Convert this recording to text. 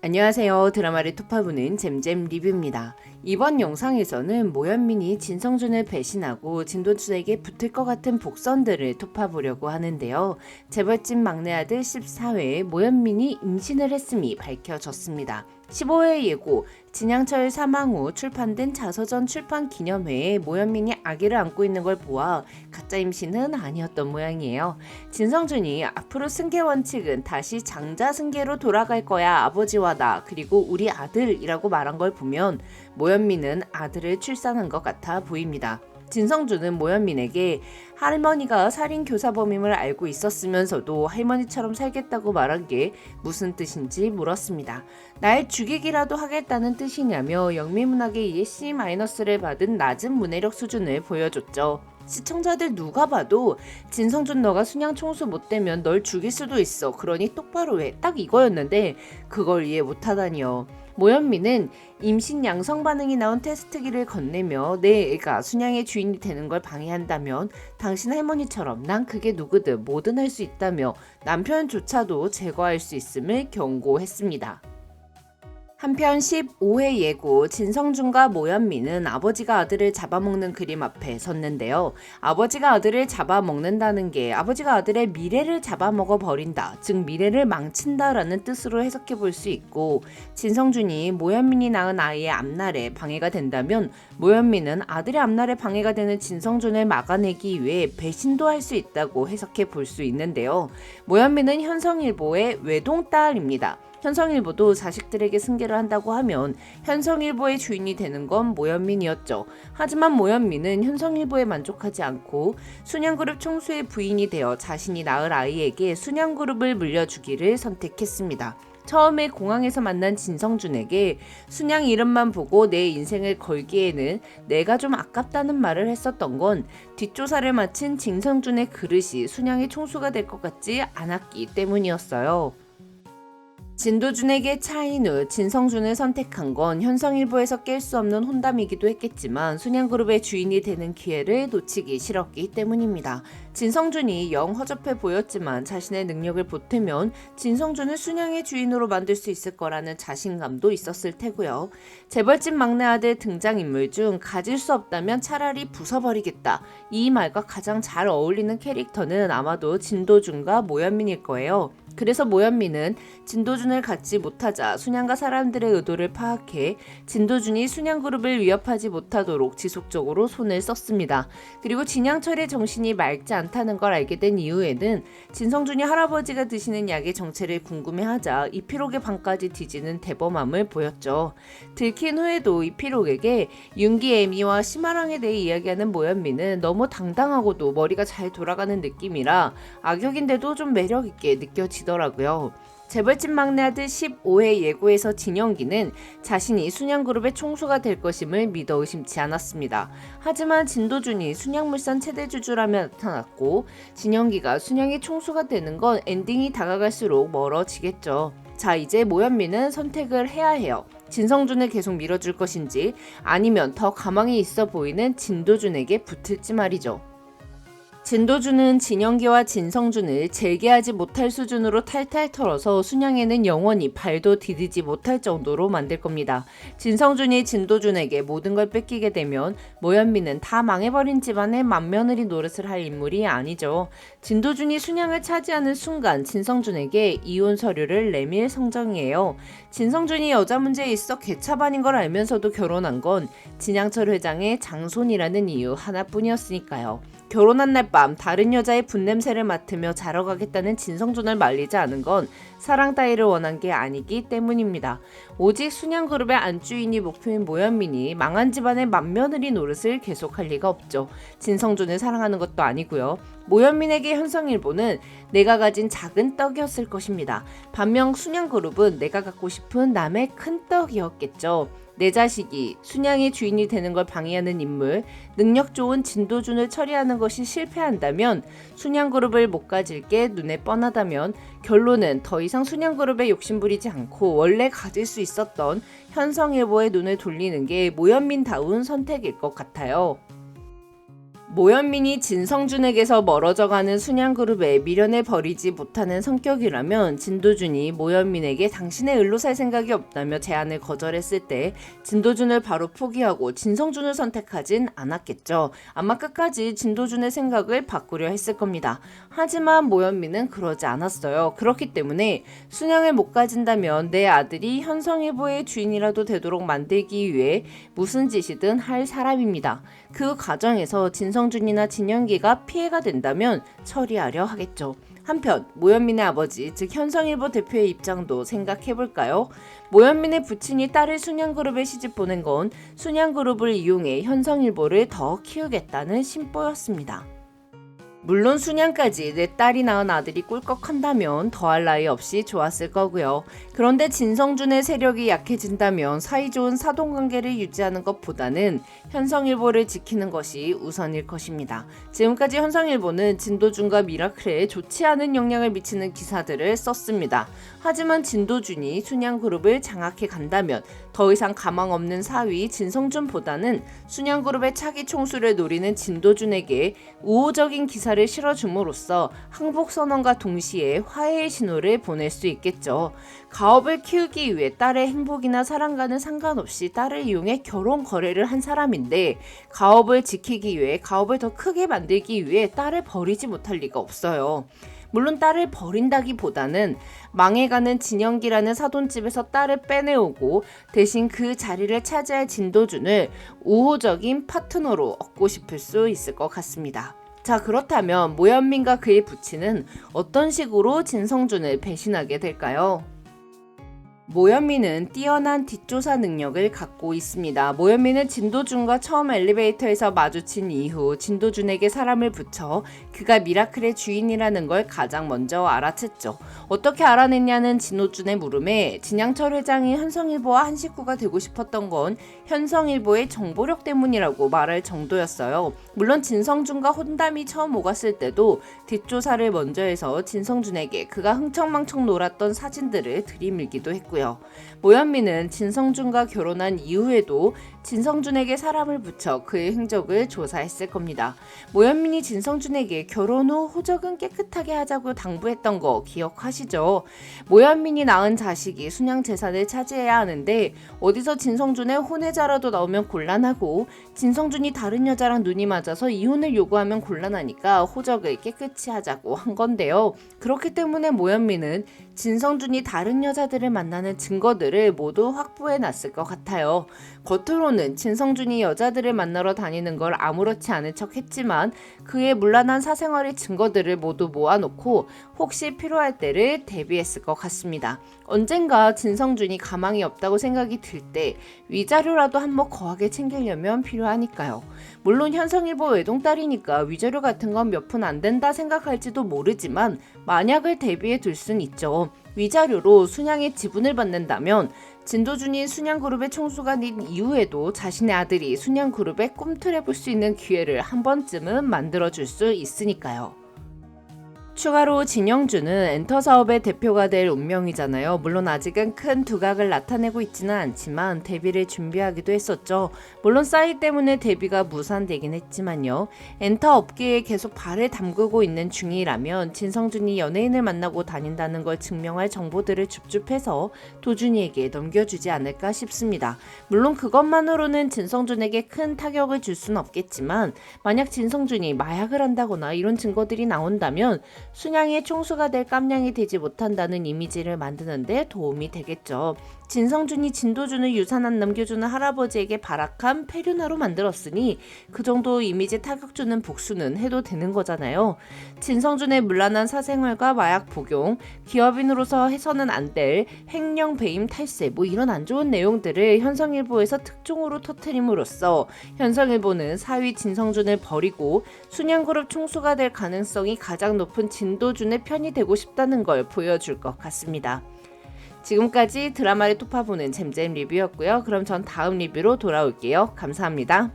안녕하세요. 드라마를 톱파보는 잼잼 리뷰입니다. 이번 영상에서는 모현민이 진성준을 배신하고 진도준에게 붙을 것 같은 복선들을 톱파보려고 하는데요. 재벌집 막내 아들 14회에 모현민이 임신을 했음이 밝혀졌습니다. 15회 예고, 진양철 사망 후 출판된 자서전 출판 기념회에 모현민이 아기를 안고 있는 걸 보아 가짜 임신은 아니었던 모양이에요. 진성준이 앞으로 승계 원칙은 다시 장자 승계로 돌아갈 거야, 아버지와 나 그리고 우리 아들이라고 말한 걸 보면 모현민은 아들을 출산한 것 같아 보입니다. 진성준은 모현민에게 할머니가 살인교사범임을 알고 있었으면서도 할머니처럼 살겠다고 말한 게 무슨 뜻인지 물었습니다. 날 죽이기라도 하겠다는 뜻이냐며 영미문학에 의해 C-를 받은 낮은 문해력 수준을 보여줬죠. 시청자들 누가 봐도 진성준 너가 순양 총수 못 되면 널 죽일 수도 있어. 그러니 똑바로 해. 딱 이거였는데 그걸 이해 못하다니요. 모현민은 임신 양성 반응이 나온 테스트기를 건네며 내 애가 순양의 주인이 되는 걸 방해한다면 당신 할머니처럼 난 그게 누구든 뭐든 할 수 있다며 남편조차도 제거할 수 있음을 경고했습니다. 한편 15회 예고, 진성준과 모현민은 아버지가 아들을 잡아먹는 그림 앞에 섰는데요. 아버지가 아들을 잡아먹는다는 게 아버지가 아들의 미래를 잡아먹어 버린다, 즉 미래를 망친다라는 뜻으로 해석해 볼 수 있고, 진성준이 모현민이 낳은 아이의 앞날에 방해가 된다면 모현민은 아들의 앞날에 방해가 되는 진성준을 막아내기 위해 배신도 할 수 있다고 해석해 볼 수 있는데요. 모현민은 현성일보의 외동딸입니다. 현성일보도 자식들에게 승계를 한다고 하면 현성일보의 주인이 되는 건 모현민이었죠. 하지만 모현민은 현성일보에 만족하지 않고 순양그룹 총수의 부인이 되어 자신이 낳을 아이에게 순양그룹을 물려주기를 선택했습니다. 처음에 공항에서 만난 진성준에게 순양 이름만 보고 내 인생을 걸기에는 내가 좀 아깝다는 말을 했었던 건 뒷조사를 마친 진성준의 그릇이 순양의 총수가 될 것 같지 않았기 때문이었어요. 진도준에게 차인 후 진성준을 선택한 건 현성일보에서 깰 수 없는 혼담이기도 했겠지만 순양그룹의 주인이 되는 기회를 놓치기 싫었기 때문입니다. 진성준이 영 허접해 보였지만 자신의 능력을 보태면 진성준을 순양의 주인으로 만들 수 있을 거라는 자신감도 있었을 테고요. 재벌집 막내 아들 등장인물 중 가질 수 없다면 차라리 부숴버리겠다, 이 말과 가장 잘 어울리는 캐릭터는 아마도 진도준과 모현민일 거예요. 그래서 모현민은 진도준을 갖지 못하자 순양가 사람들의 의도를 파악해 진도준이 순양그룹을 위협하지 못하도록 지속적으로 손을 썼습니다. 그리고 진양철의 정신이 맑지 않다는 걸 알게 된 이후에는 진성준이 할아버지가 드시는 약의 정체를 궁금해하자 이필옥의 방까지 뒤지는 대범함을 보였죠. 들킨 후에도 이필옥에게 윤기애미와 심아랑에 대해 이야기하는 모현민은 너무 당당하고도 머리가 잘 돌아가는 느낌이라 악역인데도 좀 매력있게 느껴지더라고요. 재벌집 막내 아들 15회 예고에서 진영기는 자신이 순양그룹의 총수가 될 것임을 믿어 의심치 않았습니다. 하지만 진도준이 순양물산 최대 주주라며 나타났고 진영기가 순양의 총수가 되는 건 엔딩이 다가갈수록 멀어지겠죠. 자, 이제 모현민은 선택을 해야 해요. 진성준을 계속 밀어줄 것인지 아니면 더 가망이 있어 보이는 진도준에게 붙을지 말이죠. 진도준은 진영기와 진성준을 재개하지 못할 수준으로 탈탈 털어서 순양에는 영원히 발도 디디지 못할 정도로 만들 겁니다. 진성준이 진도준에게 모든 걸 뺏기게 되면 모현민은 다 망해버린 집안의 맏며느리 노릇을 할 인물이 아니죠. 진도준이 순양을 차지하는 순간 진성준에게 이혼 서류를 내밀 성정이에요. 진성준이 여자 문제에 있어 개차반인 걸 알면서도 결혼한 건 진양철 회장의 장손이라는 이유 하나뿐이었으니까요. 결혼한 날 밤 다른 여자의 분냄새를 맡으며 자러 가겠다는 진성준을 말리지 않은 건 사랑 따위를 원한 게 아니기 때문입니다. 오직 순양그룹의 안주인이 목표인 모현민이 망한 집안의 맏며느리 노릇을 계속할 리가 없죠. 진성준을 사랑하는 것도 아니고요. 모현민에게 현성일보는 내가 가진 작은 떡이었을 것입니다. 반면 순양그룹은 내가 갖고 싶은 남의 큰 떡이었겠죠. 내 자식이 순양의 주인이 되는 걸 방해하는 인물, 능력 좋은 진도준을 처리하는 것이 실패한다면 순양그룹을 못 가질 게 눈에 뻔하다면 결론은 더 이상 순양그룹에 욕심부리지 않고 원래 가질 수 있었던 현성일보의 눈을 돌리는 게 모현민다운 선택일 것 같아요. 모현민이 진성준에게서 멀어져가는 순양그룹에 미련을 버리지 못하는 성격이라면 진도준이 모현민에게 당신의 을로 살 생각이 없다며 제안을 거절했을 때 진도준을 바로 포기하고 진성준을 선택하진 않았겠죠. 아마 끝까지 진도준의 생각을 바꾸려 했을 겁니다. 하지만 모현민은 그러지 않았어요. 그렇기 때문에 순양을 못 가진다면 내 아들이 현성일보의 주인이라도 되도록 만들기 위해 무슨 짓이든 할 사람입니다. 그 과정에서 진성준이나 진영기가 피해가 된다면 처리하려 하겠죠. 한편 모현민의 아버지 즉 현성일보 대표의 입장도 생각해볼까요? 모현민의 부친이 딸을 순양그룹에 시집보낸 건 순양그룹을 이용해 현성일보를 더 키우겠다는 심보였습니다. 물론 순양까지 내 딸이 낳은 아들이 꿀꺽한다면 더할 나위 없이 좋았을 거고요. 그런데 진성준의 세력이 약해진다면 사이좋은 사돈관계를 유지하는 것보다는 현성일보를 지키는 것이 우선일 것입니다. 지금까지 현성일보는 진도준과 미라클에 좋지 않은 영향을 미치는 기사들을 썼습니다. 하지만 진도준이 순양그룹을 장악해 간다면 더 이상 가망 없는 사위 진성준보다는 순양그룹의 차기 총수를 노리는 진도준에게 우호적인 기사를 실어줌으로써 항복선언과 동시에 화해의 신호를 보낼 수 있겠죠. 가업을 키우기 위해 딸의 행복이나 사랑과는 상관없이 딸을 이용해 결혼 거래를 한 사람인데 가업을 지키기 위해 가업을 더 크게 만들기 위해 딸을 버리지 못할 리가 없어요. 물론 딸을 버린다기보다는 망해가는 진영기라는 사돈집에서 딸을 빼내오고 대신 그 자리를 차지할 진도준을 우호적인 파트너로 얻고 싶을 수 있을 것 같습니다. 자, 그렇다면 모현민과 그의 부친은 어떤 식으로 진성준을 배신하게 될까요? 모현민은 뛰어난 뒷조사 능력을 갖고 있습니다. 모현민은 진도준과 처음 엘리베이터에서 마주친 이후 진도준에게 사람을 붙여 그가 미라클의 주인이라는 걸 가장 먼저 알아챘죠. 어떻게 알아냈냐는 진도준의 물음에 진양철 회장이 현성일보와 한 식구가 되고 싶었던 건 현성일보의 정보력 때문이라고 말할 정도였어요. 물론 진성준과 혼담이 처음 오갔을 때도 뒷조사를 먼저 해서 진성준에게 그가 흥청망청 놀았던 사진들을 들이밀기도 했고요. 모현민은 진성준과 결혼한 이후에도 진성준에게 사람을 붙여 그의 행적을 조사했을 겁니다. 모현민이 진성준에게 결혼 후 호적은 깨끗하게 하자고 당부했던 거 기억하시죠? 모현민이 낳은 자식이 순양 재산을 차지해야 하는데 어디서 진성준의 혼외자라도 나오면 곤란하고 진성준이 다른 여자랑 눈이 맞아서 이혼을 요구하면 곤란하니까 호적을 깨끗이 하자고 한 건데요. 그렇기 때문에 모현민은 진성준이 다른 여자들을 만나는 증거들을 모두 확보해 놨을 것 같아요. 겉으로는 진성준이 여자들을 만나러 다니는 걸 아무렇지 않은 척 했지만 그의 문란한 사생활의 증거들을 모두 모아놓고 혹시 필요할 때를 대비했을 것 같습니다. 언젠가 진성준이 가망이 없다고 생각이 들 때 위자료라도 한몫 거하게 챙기려면 필요하니까요. 물론 현성일보 외동딸이니까 위자료 같은 건 몇 푼 안 된다 생각할지도 모르지만 만약을 대비해 둘 순 있죠. 위자료로 순양의 지분을 받는다면 진도준이 순양그룹의 총수가 된 이후에도 자신의 아들이 순양그룹에 꿈틀해볼 수 있는 기회를 한 번쯤은 만들어줄 수 있으니까요. 추가로 진영준은 엔터 사업의 대표가 될 운명이잖아요. 물론 아직은 큰 두각을 나타내고 있지는 않지만 데뷔를 준비하기도 했었죠. 물론 싸이 때문에 데뷔가 무산되긴 했지만요. 엔터 업계에 계속 발을 담그고 있는 중이라면 진성준이 연예인을 만나고 다닌다는 걸 증명할 정보들을 줍줍해서 도준이에게 넘겨주지 않을까 싶습니다. 물론 그것만으로는 진성준에게 큰 타격을 줄 수는 없겠지만 만약 진성준이 마약을 한다거나 이런 증거들이 나온다면 순양의 총수가 될 깜냥이 되지 못한다는 이미지를 만드는데 도움이 되겠죠. 진성준이 진도준을 유산한 남겨주는 할아버지에게 발악한 폐륜화로 만들었으니 그 정도 이미지 타격 주는 복수는 해도 되는 거잖아요. 진성준의 문란한 사생활과 마약 복용, 기업인으로서 해서는 안 될 횡령 배임 탈세 이런 안 좋은 내용들을 현성일보에서 특종으로 터뜨림으로써 현성일보는 사위 진성준을 버리고 순양그룹 총수가 될 가능성이 가장 높은 진도준의 편이 되고 싶다는 걸 보여줄 것 같습니다. 지금까지 드라마를 토파보는 잼잼 리뷰였고요. 그럼 전 다음 리뷰로 돌아올게요. 감사합니다.